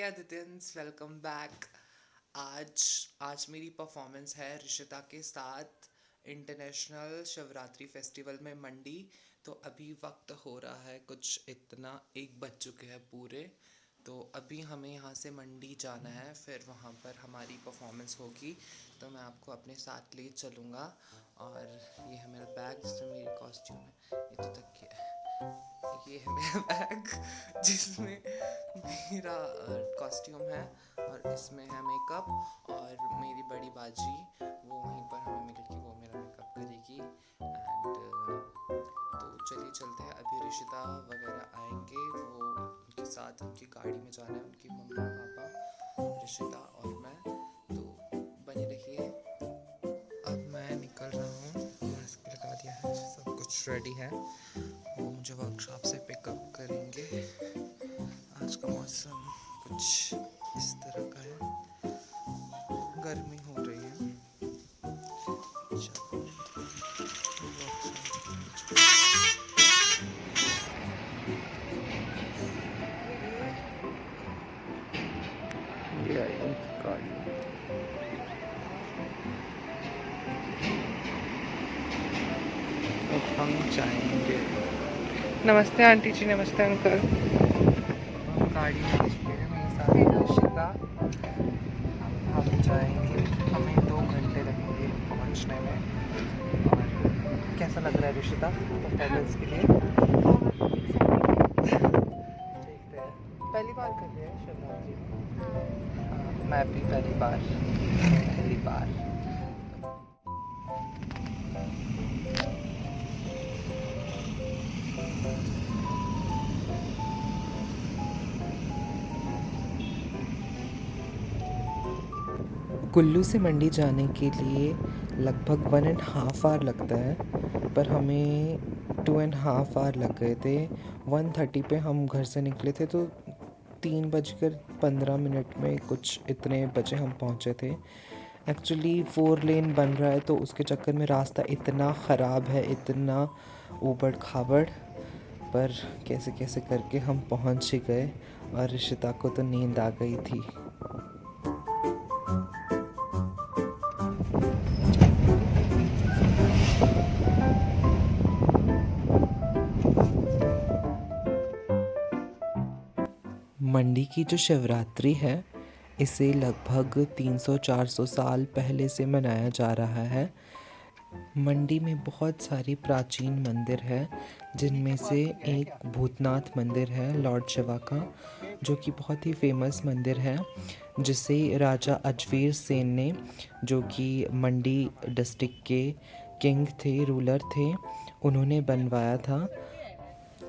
आदित्यंस, welcome back. आज आज मेरी परफॉर्मेंस है ऋषिता के साथ इंटरनेशनल शिवरात्रि फेस्टिवल में मंडी। तो अभी वक्त हो रहा है कुछ इतना 1 बज चुके हैं पूरे। तो अभी हमें यहाँ से मंडी जाना है, फिर वहाँ पर हमारी परफॉर्मेंस होगी। तो मैं आपको अपने साथ ले चलूँगा। और ये है मेरा बैग जिसमें मेरी कॉस्ट्यूम है। ये तो तकिया है। ये है मेरा बैग जिसमें मेरा कॉस्ट्यूम है, और इसमें है मेकअप। और मेरी बड़ी बाजी वो वहीं पर हमें मिलेगी, वो मेरा मेकअप करेगी। एंड तो चलिए चलते हैं। अभी ऋषिता वगैरह आएंगे, वो उनके साथ उनकी गाड़ी में जाना है, उनकी मम्मा पापा ऋषिता और मैं। तो बने रहिए। अब मैं निकल रहा हूँ, मास्क लगा दिया है, सब कुछ रेडी है। वो मुझे वर्कशॉप से पिकअप करेंगे। आज का मौसम कुछ इस तरह का है, गर्मी हो रही है। ये आई गाड़ी। अब हम जाएंगे। नमस्ते आंटी जी, नमस्ते अंकल। हम गाड़ी में चुके हैं, मेरे साथ ऋषिता। हम जाएंगे, हमें 2 घंटे लगेंगे पहुंचने में। और कैसा लग रहा है ऋषिता परफॉर्मेंस के लिए? देखते हैं। पहली बार कर रहे हैं शिवरात्रि। मैं भी पहली बार। कुल्लू से मंडी जाने के लिए लगभग 1.5 आवर लगता है, पर हमें 2.5 आवर लग गए थे। 1:30 पे हम घर से निकले थे, तो 3:15 में कुछ इतने बजे हम पहुँचे थे। एक्चुअली 4 लेन बन रहा है, तो उसके चक्कर में रास्ता इतना ख़राब है, इतना ऊबड़ खाबड़, पर कैसे कैसे करके हम पहुँच ही गए। और ऋषिता को तो नींद आ गई थी। मंडी की जो शिवरात्रि है, इसे लगभग 300-400 साल पहले से मनाया जा रहा है। मंडी में बहुत सारी प्राचीन मंदिर है, जिनमें से एक भूतनाथ मंदिर है लॉर्ड शिवा का, जो कि बहुत ही फेमस मंदिर है, जिसे राजा अजमेर सेन ने, जो कि मंडी डिस्ट्रिक्ट के किंग थे, रूलर थे, उन्होंने बनवाया था।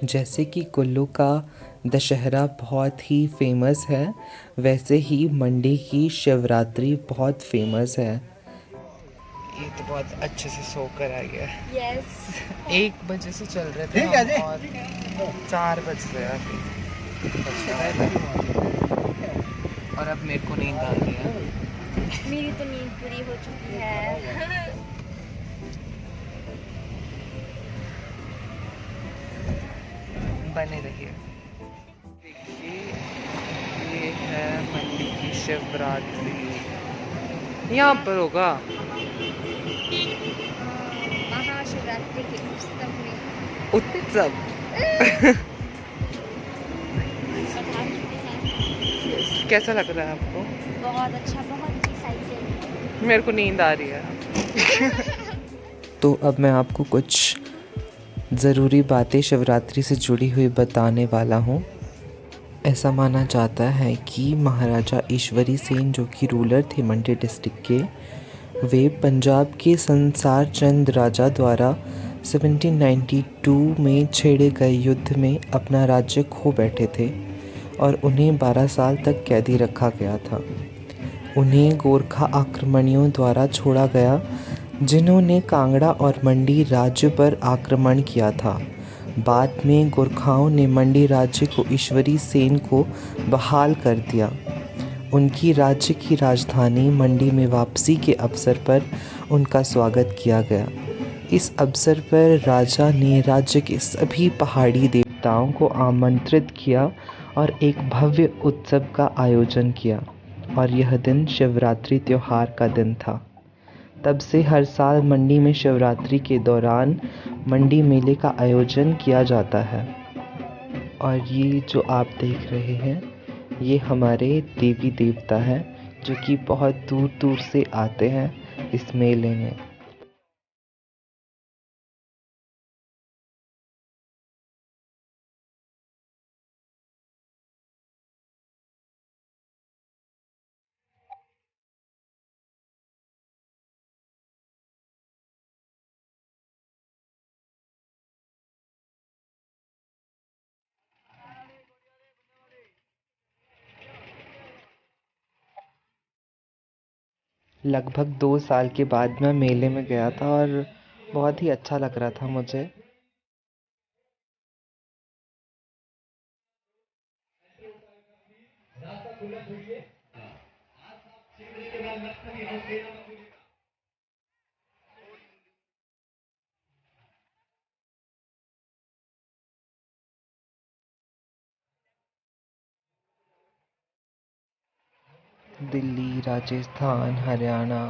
जैसे कि कुल्लू का दशहरा बहुत ही फेमस है, वैसे ही मंडी की शिवरात्रि बहुत फेमस है। ये तो बहुत अच्छे से सो कर आ गया। यस 1 बजे से चल रहे थे हम, और 4 बज गए अभी। और अब मेरे को नींद आ रही है। मेरी तो नींद पूरी हो चुकी है। बने रहिए। देखिए, ये है मंडी की शिवरात्रि। यहाँ पर होगा महाशिवरात्रि के उत्सव उत्सव। कैसा लग रहा है आपको? बहुत अच्छा, बहुत एक्साइटेड। मेरे को नींद आ रही है। तो अब मैं आपको कुछ ज़रूरी बातें शिवरात्रि से जुड़ी हुई बताने वाला हूँ। ऐसा माना जाता है कि महाराजा ईश्वरी सेन, जो कि रूलर थे मंडी डिस्ट्रिक्ट के, वे पंजाब के संसार चंद राजा द्वारा 1792 में छेड़े गए युद्ध में अपना राज्य खो बैठे थे, और उन्हें 12 साल तक कैदी रखा गया था। उन्हें गोरखा आक्रमणियों द्वारा छोड़ा गया, जिन्होंने कांगड़ा और मंडी राज्य पर आक्रमण किया था। बाद में गोरखाओं ने मंडी राज्य को ईश्वरी सेन को बहाल कर दिया। उनकी राज्य की राजधानी मंडी में वापसी के अवसर पर उनका स्वागत किया गया। इस अवसर पर राजा ने राज्य के सभी पहाड़ी देवताओं को आमंत्रित किया और एक भव्य उत्सव का आयोजन किया और यह दिन शिवरात्रि त्योहार का दिन था। तब से हर साल मंडी में शिवरात्रि के दौरान मंडी मेले का आयोजन किया जाता है। और ये जो आप देख रहे हैं ये हमारे देवी देवता हैं जो कि बहुत दूर दूर से आते हैं इस मेले में। लगभग 2 साल के बाद मैं मेले में गया था और बहुत ही अच्छा लग रहा था मुझे। दिल्ली, राजस्थान, हरियाणा,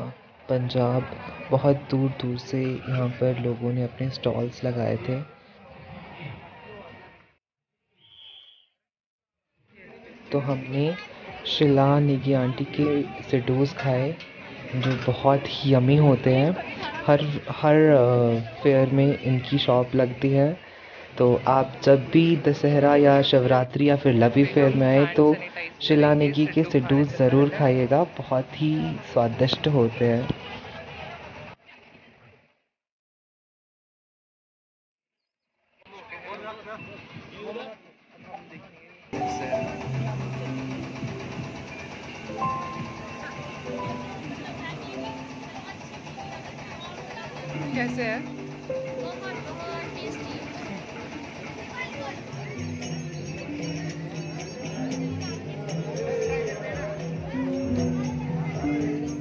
पंजाब, बहुत दूर दूर से यहाँ पर लोगों ने अपने स्टॉल्स लगाए थे। तो हमने शीला नेगी आंटी के सिड्डूस खाए जो बहुत ही यमी होते हैं। हर हर फेयर में इनकी शॉप लगती है। तो आप जब भी दशहरा या शिवरात्रि या फिर लवी फेयर में आए तो शीला नेगी के सिड्डूस ज़रूर खाइएगा, बहुत ही स्वादिष्ट होते हैं। कैसे है?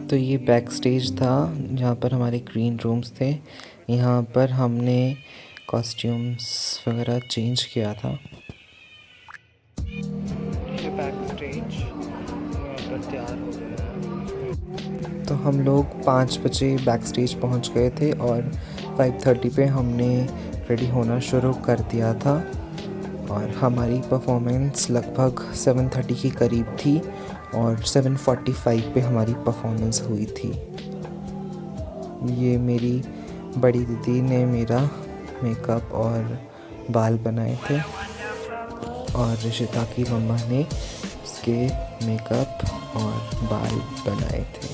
तो ये बैक स्टेज था जहाँ पर हमारे ग्रीन रूम्स थे। यहाँ पर हमने कॉस्ट्यूम्स वगैरह चेंज किया था। ये बैक स्टेज यहाँ पर तैयार हो गया। तो हम लोग 5 बजे बैक स्टेज पहुँच गए थे और 5:30 पे हमने रेडी होना शुरू कर दिया था और हमारी परफॉर्मेंस लगभग 7:30 के करीब थी और 7:45 पे हमारी परफॉर्मेंस हुई थी। ये मेरी बड़ी दीदी ने मेरा मेकअप और बाल बनाए थे और ऋषिता की मम्मा ने उसके मेकअप और बाल बनाए थे।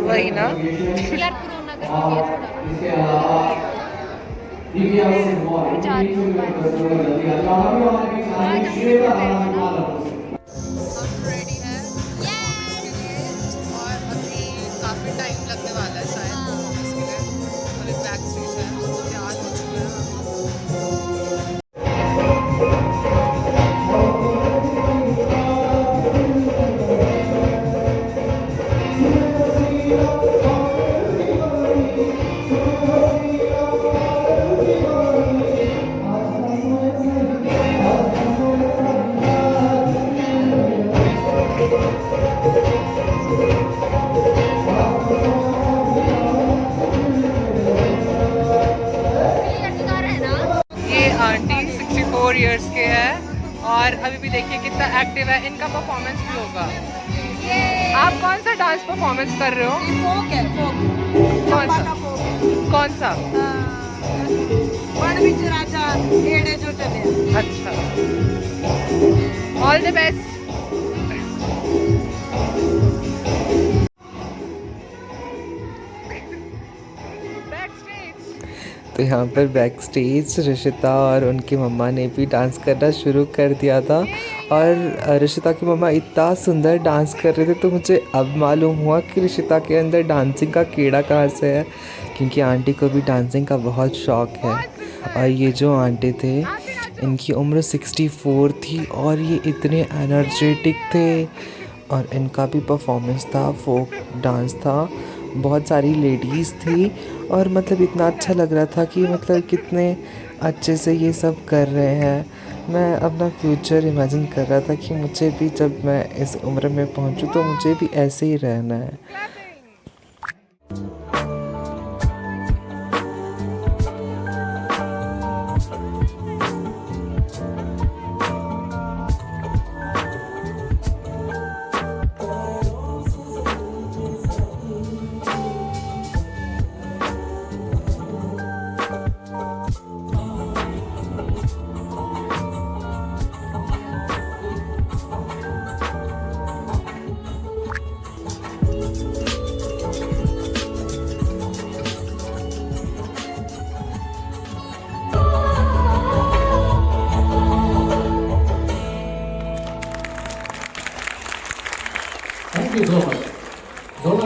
वही ना यार कोरोना का जा रही हूँ रेडी है इसके लिए और अभी काफ़ी टाइम लगने वाला है शायद परफॉर्मेंस के लिए और एक बैक स्टेज है तो तैयार हो चुके हैं हम। आंटी 64 इयर्स के हैं और अभी भी देखिए कितना एक्टिव है। इनका परफॉर्मेंस भी होगा। आप कौन सा डांस परफॉर्मेंस कर रहे हो? फोक है, फोक। कौन सा? का फोक है। कौन सा? वन विच राजा एड़े जो चले। अच्छा, ऑल द बेस्ट। तो यहाँ पर बैक स्टेज ऋषिता और उनकी मम्मा ने भी डांस करना शुरू कर दिया था। और ऋषिता की मम्मा इतना सुंदर डांस कर रहे थे, तो मुझे अब मालूम हुआ कि ऋषिता के अंदर डांसिंग का कीड़ा कहाँ से है, क्योंकि आंटी को भी डांसिंग का बहुत शौक़ है। और ये जो आंटी थे, इनकी उम्र 64 थी और ये इतने एनर्जेटिक थे। और इनका भी परफॉर्मेंस था, फोक डांस था, बहुत सारी लेडीज़ थी और मतलब इतना अच्छा लग रहा था कि मतलब कितने अच्छे से ये सब कर रहे हैं। मैं अपना फ्यूचर इमेजिन कर रहा था कि मुझे भी जब मैं इस उम्र में पहुंचूं तो मुझे भी ऐसे ही रहना है।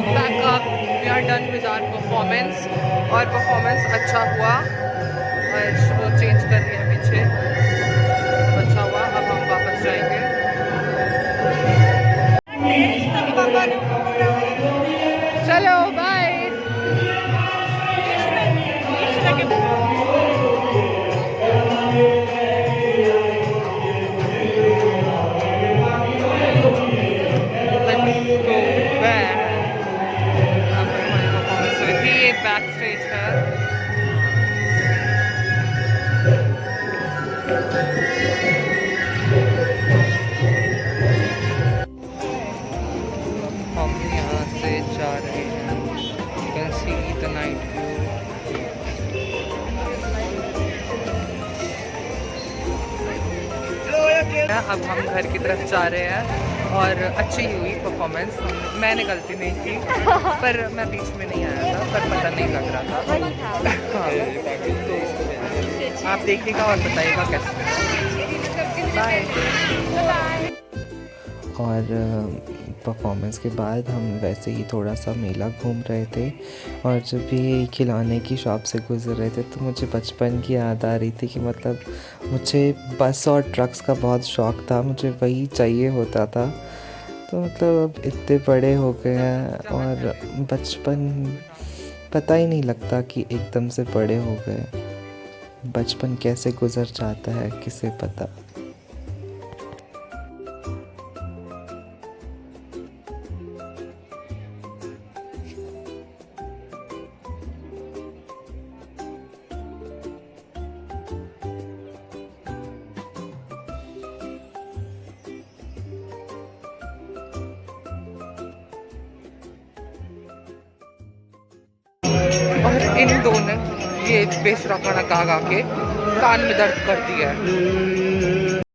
Back up, we are done with our performance और परफॉर्मेंस अच्छा हुआ और वो चेंज कर रही है पीछे, अच्छा हुआ। अब हम वापस जाएंगे। चलो बाय। बैक स्टेज है। हम यहाँ से जा रहे हैं। You can see the night view. अब हम घर की तरफ जा रहे हैं और अच्छी हुई परफॉर्मेंस। मैंने गलती नहीं की, पर मैं बीच में नहीं आया था, पर पता नहीं लग रहा था। हाँ, आप देखिएगा और बताइएगा कैसे। बाय। और परफॉर्मेंस के बाद हम वैसे ही थोड़ा सा मेला घूम रहे थे और जब भी खिलौने की शॉप से गुजर रहे थे तो मुझे बचपन की याद आ रही थी कि मतलब मुझे बस और ट्रक्स का बहुत शौक़ था, मुझे वही चाहिए होता था। तो मतलब अब इतने बड़े हो गए हैं और बचपन पता ही नहीं लगता कि एकदम से बड़े हो गए। बचपन कैसे गुजर जाता है किसे पता। और इन दोनों ने ये बेसुरा खाना गा गा के कान में दर्द कर दिया है।